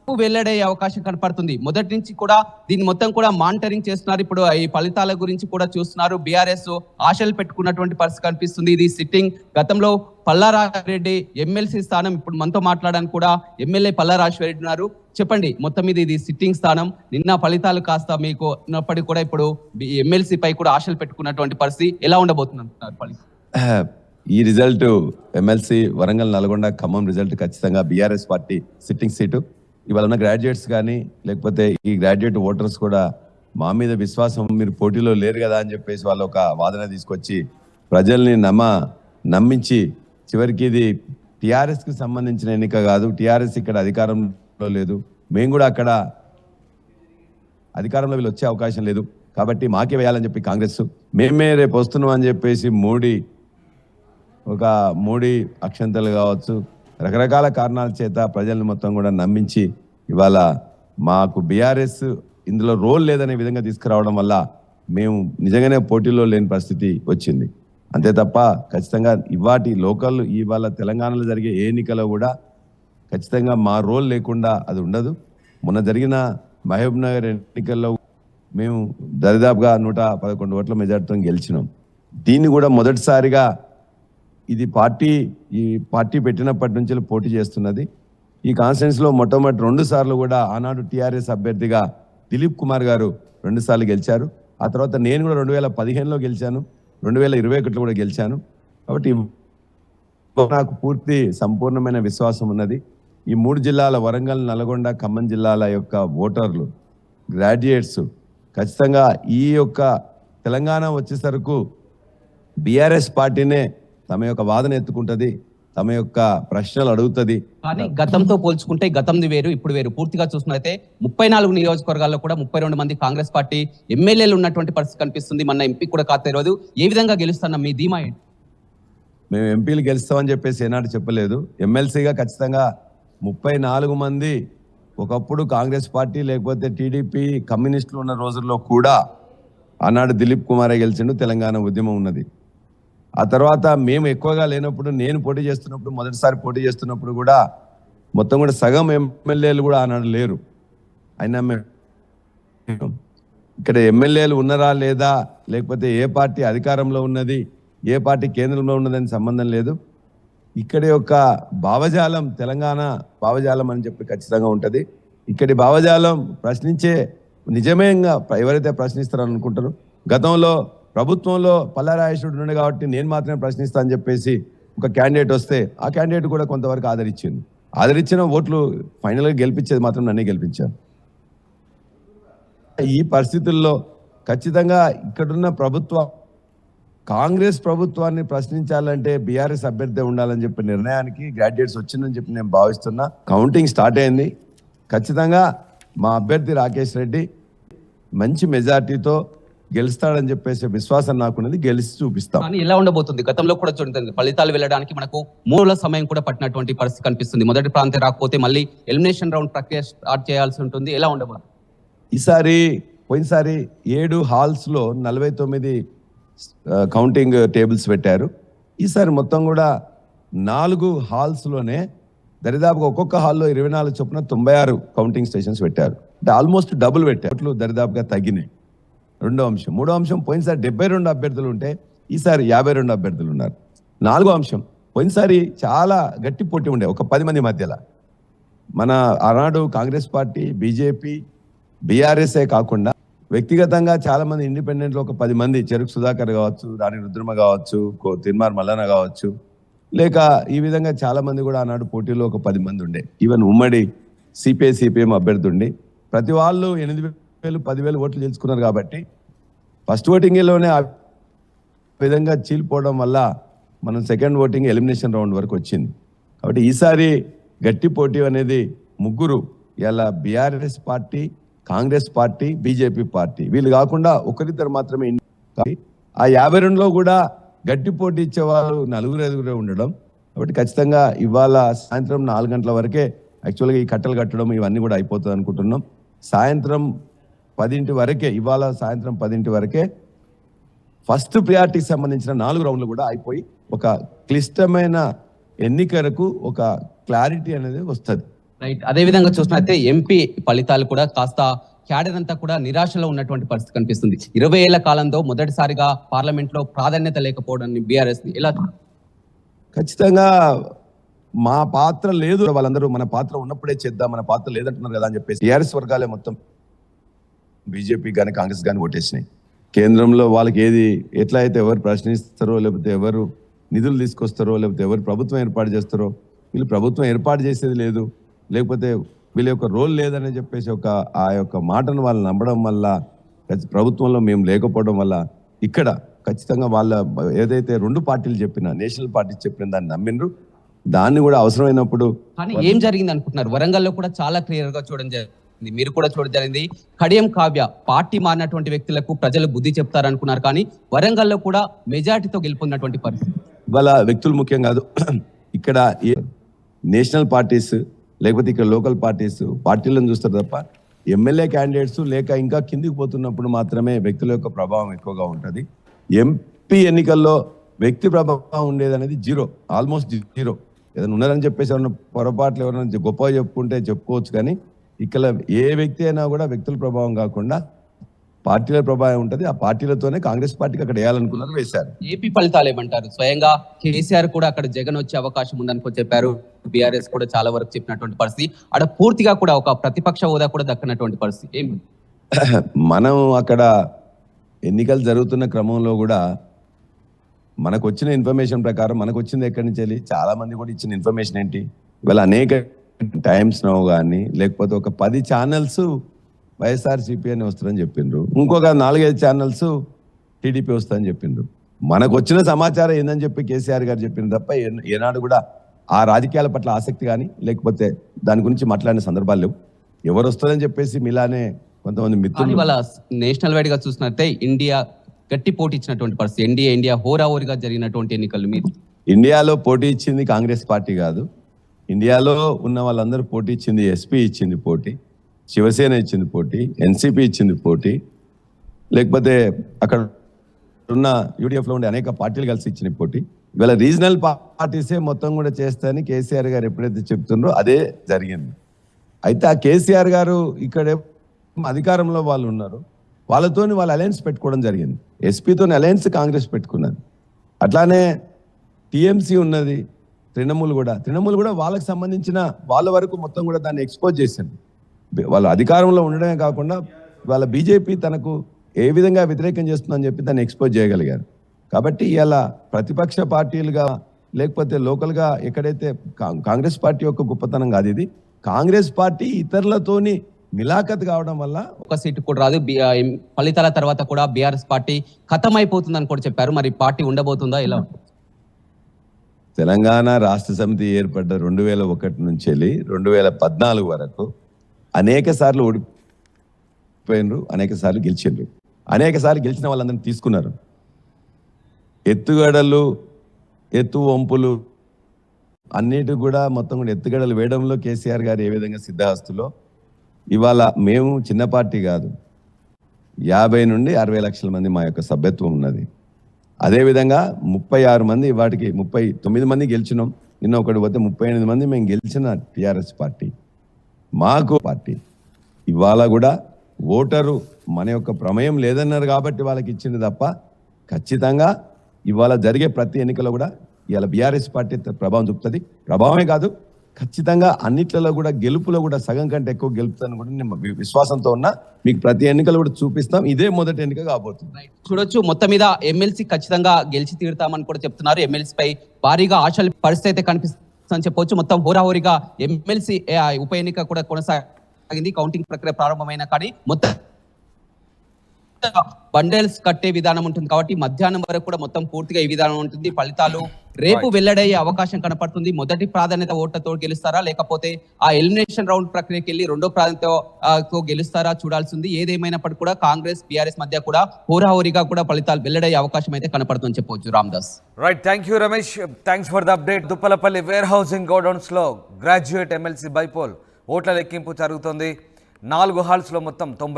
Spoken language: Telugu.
వెల్లడే అవకాశం కనపడుతుంది. మొదటి నుంచి కూడా దీన్ని మొత్తం కూడా మానిటరింగ్ చేస్తున్నారు. ఇప్పుడు ఈ ఫలితాల గురించి కూడా చూస్తున్నారు. బీఆర్ఎస్ ఆశలు పెట్టుకున్నటువంటి పరిస్థితి కనిపిస్తుంది. ఇది సిట్టింగ్ గతంలో పల్లారాజిరెడ్డి ఎమ్మెల్సీ స్థానం, ఇప్పుడు మనతో మాట్లాడడానికి కూడా ఎమ్మెల్యే పల్లారాజిరెడ్డి ఉన్నారు. చెప్పండి, మొత్తం మీద ఇది సిట్టింగ్ స్థానం, నిన్న ఫలితాలు కాస్త మీకు ఉన్నప్పటికీ కూడా ఇప్పుడు ఎమ్మెల్సీ పై కూడా ఆశలు పెట్టుకున్నటువంటి పరిస్థితి ఎలా ఉండబోతుంది అంటున్నారు ఫలితం? ఈ result MLC Warangal, Nalgonda, Khammam result ఖచ్చితంగా బీఆర్ఎస్ పార్టీ సిట్టింగ్ సీటు. ఇవాళ ఉన్న గ్రాడ్యుయేట్స్ కానీ లేకపోతే ఈ గ్రాడ్యుయేట్ ఓటర్స్ కూడా మా మీద విశ్వాసం, మీరు పోటీలో లేరు కదా అని చెప్పేసి వాళ్ళు ఒక వాదన తీసుకొచ్చి ప్రజల్ని నమ్మించి చివరికి ఇది టీఆర్ఎస్కి సంబంధించిన ఎన్నిక కాదు, టీఆర్ఎస్ ఇక్కడ అధికారంలో లేదు, మేము కూడా అక్కడ అధికారంలో వీళ్ళు వచ్చే అవకాశం లేదు కాబట్టి మాకే వేయాలని చెప్పి కాంగ్రెస్, మేమే రేపు వస్తున్నాం అని చెప్పేసి మోడీ అక్షంతలు కావచ్చు, రకరకాల కారణాల చేత ప్రజల్ని మొత్తం కూడా నమ్మించి ఇవాళ మాకు బీఆర్ఎస్ ఇందులో రోల్ లేదనే విధంగా తీసుకురావడం వల్ల మేము నిజంగానే పోటీలో లేని పరిస్థితి వచ్చింది. అంతే తప్ప ఖచ్చితంగా ఇవాళ తెలంగాణలో జరిగే ఏ ఎన్నికలో కూడా ఖచ్చితంగా మా రోల్ లేకుండా అది ఉండదు. మొన్న జరిగిన మహబూబ్ నగర్ ఎన్నికల్లో మేము దరిదాపుగా 111 ఓట్ల మెజార్టీతో గెలిచినాం. దీన్ని కూడా మొదటిసారిగా ఈ పార్టీ పెట్టినప్పటి నుంచి పోటీ చేస్తున్నది. ఈ కాన్స్టిట్యున్సీలో మొట్టమొదటి 2 సార్లు కూడా ఆనాడు టీఆర్ఎస్ అభ్యర్థిగా దిలీప్ కుమార్ గారు 2 సార్లు గెలిచారు. ఆ తర్వాత నేను కూడా 2015లో గెలిచాను, 2021లో కూడా గెలిచాను. కాబట్టి నాకు సంపూర్ణమైన విశ్వాసం ఉన్నది. ఈ 3 జిల్లాల వరంగల్, నల్గొండ, ఖమ్మం జిల్లాల యొక్క ఓటర్లు, గ్రాడ్యుయేట్స్ ఖచ్చితంగా ఈ యొక్క తెలంగాణ వచ్చేసరికి బీఆర్ఎస్ పార్టీనే తమ యొక్క వాదన ఎత్తుకుంటది, తమ యొక్క ప్రశ్నలు అడుగుతుంది. కానీ గతంతో పోల్చుకుంటే గతంది వేరు, ఇప్పుడు వేరు. పూర్తిగా చూసినట్లయితే 34 నియోజకవర్గాల్లో కూడా 32 మంది కాంగ్రెస్ పార్టీ ఎమ్మెల్యేలు ఉన్నటువంటి పరిస్థితి కనిపిస్తుంది. మన ఎంపీ కూడా ఖాతా తెరవదు. ఏ విధంగా గెలుస్తున్నా మీ ధీమా ఏంటి? మేము ఎంపీలు గెలుస్తామని చెప్పేసి ఏనాడు చెప్పలేదు. ఎమ్మెల్సీగా ఖచ్చితంగా 34 మంది ఒకప్పుడు కాంగ్రెస్ పార్టీ లేకపోతే టీడీపీ కమ్యూనిస్టులు ఉన్న రోజుల్లో కూడా ఆనాడు దిలీప్ కుమారే గెలిచిండు, తెలంగాణ ఉద్యమం ఉన్నది. ఆ తర్వాత మేము ఎక్కువగా లేనప్పుడు, నేను మొదటిసారి పోటీ చేస్తున్నప్పుడు కూడా మొత్తం కూడా సగం ఎమ్మెల్యేలు కూడా ఆనాడు లేరు. అయినా ఇక్కడ ఎమ్మెల్యేలు ఉన్నారా లేదా, లేకపోతే ఏ పార్టీ అధికారంలో ఉన్నది, ఏ పార్టీ కేంద్రంలో ఉన్నదని సంబంధం లేదు. ఇక్కడి యొక్క భావజాలం తెలంగాణ భావజాలం అని చెప్పి ఖచ్చితంగా ఉంటుంది. ఇక్కడి భావజాలం ప్రశ్నించే నిజమేంగా ఎవరైతే ప్రశ్నిస్తారో అనుకుంటారు. గతంలో ప్రభుత్వంలో పల్లారాజేశ్వరుడు ఉండే కాబట్టి నేను మాత్రమే ప్రశ్నిస్తా అని చెప్పేసి ఒక క్యాండిడేట్ వస్తే ఆ క్యాండిడేట్ కూడా కొంతవరకు ఆదరించిన ఓట్లు ఫైనల్గా గెలిపించేది మాత్రం నన్నే గెలిపించారు. ఈ పరిస్థితుల్లో ఖచ్చితంగా ఇక్కడున్న కాంగ్రెస్ ప్రభుత్వాన్ని ప్రశ్నించాలంటే బీఆర్ఎస్ అభ్యర్థి ఉండాలని చెప్పి నిర్ణయానికి గ్రాడ్యుయేట్స్ వచ్చిందని చెప్పి నేను భావిస్తున్నా. కౌంటింగ్ స్టార్ట్ అయింది. ఖచ్చితంగా మా అభ్యర్థి రాకేష్ రెడ్డి మంచి మెజార్టీతో గెలుస్తాడని చెప్పేసి విశ్వాసం నాకున్నది. గెలిచి చూపిస్తాం. కానీ ఎలా ఉండబోతుంది? గతంలో కూడా చూడండి, ఫలితాలు వెళ్ళడానికి మనకు 3 రోజుల సమయం కూడా పట్టినటువంటి పరిస్థితి కనిపిస్తుంది. మొదటి ప్రాంతం రాకపోతే మళ్ళీ ఎలిమినేషన్ రౌండ్ ప్రక్రియ స్టార్ట్ చేయాల్సి ఉంటుంది. ఎలా ఉండబోతుంది? పోయినసారి 7 హాల్స్లో 49 కౌంటింగ్ టేబుల్స్ పెట్టారు. ఈసారి మొత్తం కూడా 4 హాల్స్లోనే దరిదాపుగా ఒక్కొక్క హాల్లో 24 చొప్పున 96 కౌంటింగ్ స్టేషన్స్ పెట్టారు. అంటే ఆల్మోస్ట్ డబుల్ పెట్టారు. దరిదాపుగా తగ్గినాయి. 2వ అంశం. 3వ అంశం, పోయినసారి 72 అభ్యర్థులు ఉంటే ఈసారి 52 అభ్యర్థులు ఉన్నారు. 4వ అంశం, పోయినసారి చాలా గట్టి పోటీ ఉండే ఒక 10 మంది మధ్యలో. మన ఆనాడు కాంగ్రెస్ పార్టీ, బీజేపీ, బీఆర్ఎస్ఏ కాకుండా వ్యక్తిగతంగా చాలా మంది ఇండిపెండెంట్లో ఒక 10 మంది, చెరుకు సుధాకర్ కావచ్చు, రాణి రుద్రమ కావచ్చు, తిరుమార్ మల్లన్న కావచ్చు, లేక ఈ విధంగా చాలా మంది కూడా ఆనాడు పోటీలో ఒక 10 మంది ఉండే. ఈవెన్ ఉమ్మడి సిపిఐ-సిపిఎం అభ్యర్థి ఉండి ప్రతి వాళ్ళు 8,000 10,000 ఓట్లు గెలుచుకున్నారు. కాబట్టి ఫస్ట్ ఓటింగ్లోనే ఆ విధంగా చీలిపోవడం వల్ల మనం సెకండ్ ఓటింగ్ ఎలిమినేషన్ రౌండ్ వరకు వచ్చింది. కాబట్టి ఈసారి గట్టి పోటీ అనేది 3 ఇలా BRS party, Congress party, BJP party, వీళ్ళు కాకుండా ఒకరిద్దరు మాత్రమే. ఆ 52లో కూడా గట్టి పోటీ ఇచ్చేవాళ్ళు 4-5 ఉండడం. కాబట్టి ఖచ్చితంగా ఇవాళ సాయంత్రం 4 గంటల వరకే యాక్చువల్గా ఈ కట్టలు కట్టడం ఇవన్నీ కూడా అయిపోతుంది అనుకుంటున్నాం. సాయంత్రం 10 వరకే, ఇవాళ సాయంత్రం 10 వరకే ఫస్ట్ ప్రియారిటీకి సంబంధించిన 4 రౌండ్లు కూడా అయిపోయి ఒక క్లిష్టమైన ఎన్నికలకు ఒక క్లారిటీ అనేది వస్తుంది. రైట్. అదే విధంగా చూసినట్లయితే ఎంపీ ఫలితాలు కూడా కాస్త క్యాడర్ అంతా కూడా నిరాశలో ఉన్నటువంటి పరిస్థితి కనిపిస్తుంది. 20 ఏళ్ల కాలంలో మొదటిసారిగా పార్లమెంట్ లో ప్రాధాన్యత లేకపోవడం బీఆర్ఎస్ ఎలా ఖచ్చితంగా మా పాత్ర లేదు, వాళ్ళందరూ మన పాత్ర ఉన్నప్పుడే చేద్దాం, మన పాత్ర లేదంటున్నారు కదా అని చెప్పేసి టీఆర్ఎస్ వర్గాలే మొత్తం బీజేపీ కానీ కాంగ్రెస్ కానీ ఓటేసినాయి. కేంద్రంలో వాళ్ళకి ఏది ఎట్లా అయితే ఎవరు ప్రశ్నిస్తారో, లేకపోతే ఎవరు నిధులు తీసుకొస్తారో, లేకపోతే ఎవరు ప్రభుత్వం ఏర్పాటు చేస్తారో, వీళ్ళు ప్రభుత్వం ఏర్పాటు చేసేది లేదు, లేకపోతే వీళ్ళ యొక్క రోల్ లేదని చెప్పేసి ఆ యొక్క మాటను వాళ్ళు నమ్మడం వల్ల, ప్రభుత్వంలో మేము లేకపోవడం వల్ల ఇక్కడ ఖచ్చితంగా వాళ్ళ ఏదైతే రెండు పార్టీలు చెప్పినా, నేషనల్ పార్టీ చెప్పిన దాన్ని నమ్మిండ్రు. దాన్ని కూడా అవసరమైనప్పుడు కానీ ఏం జరిగింది అనుకుంటున్నారు? వరంగల్లో కూడా చాలా క్లియర్ గా చూడడం జరిగింది, మీరు కూడా చూడడం జరిగింది. కడియం కావ్య పార్టీ మారినటువంటి వ్యక్తులకు ప్రజలు బుద్ధి చెప్తారనుకున్నారు, కానీ వరంగల్లో కూడా మెజార్టీతో గెలుపొందినటువంటి పరిస్థితి. ఇవాళ వ్యక్తులు ముఖ్యం కాదు, ఇక్కడ నేషనల్ పార్టీస్ లేకపోతే ఇక్కడ లోకల్ పార్టీలను చూస్తారు తప్ప ఎమ్మెల్యే క్యాండిడేట్స్ లేక ఇంకా కిందికి పోతున్నప్పుడు మాత్రమే వ్యక్తుల యొక్క ప్రభావం ఎక్కువగా ఉంటుంది. ఎంపీ ఎన్నికల్లో వ్యక్తి ప్రభావం ఉండేది అనేది జీరో, ఆల్మోస్ట్ జీరో. ఏదైనా ఉన్నారని చెప్పేసి ఎవరైనా పొరపాట్లు ఎవరైనా గొప్పగా చెప్పుకుంటే చెప్పుకోవచ్చు, కానీ ఇక్కడ ఏ వ్యక్తి అయినా కూడా వ్యక్తుల ప్రభావం కాకుండా పార్టీల ప్రభావం ఉంటుంది. ఆ పార్టీలతోనే కాంగ్రెస్ పార్టీకి అక్కడ వేయాలనుకున్నారు, వేశారు. ఏపీ ఫలితాలు ఏమంటారు? స్వయంగా కేసీఆర్ కూడా అక్కడ జగన్ వచ్చే అవకాశం ఉందని చెప్పారు. బీఆర్ఎస్ కూడా చాలా వరకు చెప్పినటువంటి పరిస్థితి, అక్కడ పూర్తిగా కూడా ఒక ప్రతిపక్ష హోదా కూడా దక్కనటువంటి పరిస్థితి. ఏమి మనం అక్కడ ఎన్నికలు జరుగుతున్న క్రమంలో కూడా మనకు వచ్చిన ఇన్ఫర్మేషన్ ప్రకారం, మనకు వచ్చింది ఎక్కడి నుంచి వెళ్ళి చాలా మంది కూడా ఇచ్చిన ఇన్ఫర్మేషన్ ఏంటి, ఇవాళ అనేక టైమ్స్ నౌ కానీ లేకపోతే ఒక 10 ఛానల్స్ వైఎస్ఆర్సీపీ అని వస్తుందని చెప్పిండ్రు, ఇంకొక 4-5 ఛానల్స్ టీడీపీ వస్తుందని చెప్పిండ్రు. మనకు వచ్చిన సమాచారం ఏందని చెప్పి కేసీఆర్ గారు చెప్పింది తప్ప ఏనాడు కూడా ఆ రాజకీయాల పట్ల ఆసక్తి కానీ లేకపోతే దాని గురించి మాట్లాడిన సందర్భాలు లేవు. ఎవరు వస్తారని చెప్పేసి మీలానే కొంతమంది మిత్రులు వాళ్ళ నేషనల్ వైడ్ గా చూసినట్టే ఇండియా గట్టి పోటీ ఇచ్చినటువంటి పరిస్థితి, ఇండియా హోరాహోరీగా జరిగినటువంటి ఎన్నికలు. మీరు ఇండియాలో పోటీ ఇచ్చింది కాంగ్రెస్ పార్టీ కాదు, ఇండియాలో ఉన్న వాళ్ళందరూ పోటీ ఇచ్చింది ఎస్పీ ఇచ్చింది పోటీ, శివసేన ఇచ్చింది పోటీ, ఎన్సీపీ ఇచ్చింది పోటీ, లేకపోతే అక్కడ ఉన్న యూడిఎఫ్లో ఉండే అనేక పార్టీలు కలిసి ఇచ్చిన పోటీ. ఇవాళ రీజనల్ పార్టీసే మొత్తం కూడా చేస్తాయని కేసీఆర్ గారు ఎప్పుడైతే చెప్తుండ్రో అదే జరిగింది. అయితే ఆ కేసీఆర్ గారు ఇక్కడ అధికారంలో వాళ్ళు ఉన్నారు, వాళ్ళతోని వాళ్ళు అలయన్స్ పెట్టుకోవడం జరిగింది. ఎస్పీతోని అలయన్స్ కాంగ్రెస్ పెట్టుకున్నది. అట్లానే టీఎంసీ ఉన్నది, తృణమూల్ కూడా వాళ్ళకి సంబంధించిన వాళ్ళ వరకు మొత్తం కూడా దాన్ని ఎక్స్పోజ్ చేసింది. వాళ్ళు అధికారంలో ఉండడమే కాకుండా వాళ్ళ బీజేపీ తనకు ఏ విధంగా వ్యతిరేకం చేస్తుందని చెప్పి దాన్ని ఎక్స్పోజ్ చేయగలిగారు. కాబట్టి ఇలా ప్రతిపక్ష పార్టీలుగా లేకపోతే లోకల్గా ఎక్కడైతే కాంగ్రెస్ పార్టీ యొక్క గొప్పతనం కాదు ఇది, కాంగ్రెస్ పార్టీ ఇతరులతోని మిలాఖత్ కావడం వల్ల ఒక సీటు కూడా రాదు. ఫలితాల తర్వాత కూడా బీఆర్ఎస్ పార్టీ ఖతం అయిపోతుందని కూడా చెప్పారు. మరి పార్టీ ఉండబోతుందా, ఎలా? తెలంగాణ రాష్ట్ర సమితి ఏర్పడ్డ 2001 నుంచి వెళ్ళి 2014 వరకు అనేక సార్లు ఓడిపోయినరు, అనేక సార్లు గెలిచిండ్రు, అనేక సార్లు గెలిచిన వాళ్ళందరినీ తీసుకున్నారు. ఎత్తుగడలు ఎత్తు వంపులు అన్నిటి కూడా మొత్తం కూడా ఎత్తుగడలు వేయడంలో కేసీఆర్ గారు ఏ విధంగా సిద్ధహస్తులో, ఇవాళ మేము చిన్న పార్టీ కాదు, 50 నుండి 60 లక్షల మంది మా యొక్క సభ్యత్వం ఉన్నది. అదేవిధంగా 36 మంది, వాటికి 39 మంది గెలిచినాం, నిన్న ఒకటి పోతే 38 మంది మేము గెలిచిన టీఆర్ఎస్ పార్టీ మాకు పార్టీ. ఇవాళ కూడా ఓటరు మన యొక్క ప్రమేయం లేదన్నారు కాబట్టి వాళ్ళకి ఇచ్చింది తప్ప ఖచ్చితంగా ఇవాళ జరిగే ప్రతి ఎన్నికలో కూడా ఇవాళ బీఆర్ఎస్ పార్టీ ప్రభావం చూపుతుంది. ప్రభావమే కాదు, ఖచ్చితంగా అన్నిట్లలో కూడా గెలుపులో కూడా సగం కంటే ఎక్కువ గెలుపుతాను కూడా నేను విశ్వాసంతో ఉన్నా. మీకు ప్రతి ఎన్నికలు కూడా చూపిస్తాం, ఇదే మొదటి ఎన్నిక కాబోతుంది. చూడొచ్చు, మొత్తం మీద ఎమ్మెల్సీ ఖచ్చితంగా గెలిచి తీరుతామని కూడా చెప్తున్నారు. ఎమ్మెల్సీ పై భారీగా ఆశల పరిస్థితి అయితే కనిపిస్తుందని చెప్పవచ్చు. మొత్తం హోరాహోరీగా ఎమ్మెల్సీ ఉప ఎన్నిక కూడా కొనసాగింది. కౌంటింగ్ ప్రక్రియ ప్రారంభమైన కానీ మొత్తం బండెల్స్ కట్టే విధానం ఉంటుంది కాబట్టి మధ్యాహ్నం వరకు కూడా మొత్తం పూర్తిగా ఈ విధానం ఉంటుంది. ఫలితాలు రేపు వెల్లడయ్యే అవకాశం కనపడుతుంది. మొదటి ప్రాధాన్యత ఓట్లతో గెలుస్తారా, లేకపోతే ఆ ఎలిమినేషన్ రౌండ్ ప్రక్రియకి వెళ్ళి రెండో ప్రాధాన్యతతో గెలుస్తారా చూడాల్సింది. ఏదేమైనప్పటికీ కూడా కాంగ్రెస్ బీఆర్ఎస్ మధ్య కూడా హోరాహోరీగా కూడా ఫలితాలు వెల్లడయ్యే అవకాశం అయితే కనపడుతుందని చెప్పవచ్చు. Ramdas. Right, thank you Ramesh, thanks for the update. Duppalapalli warehousing godowns లో గ్రాడ్యుయేట్ ఎమ్మెల్సీ బైపోల్ ఓట్ల లెక్కింపు జరుగుతోంది. 4 హాల్స్ లో మొత్తం 90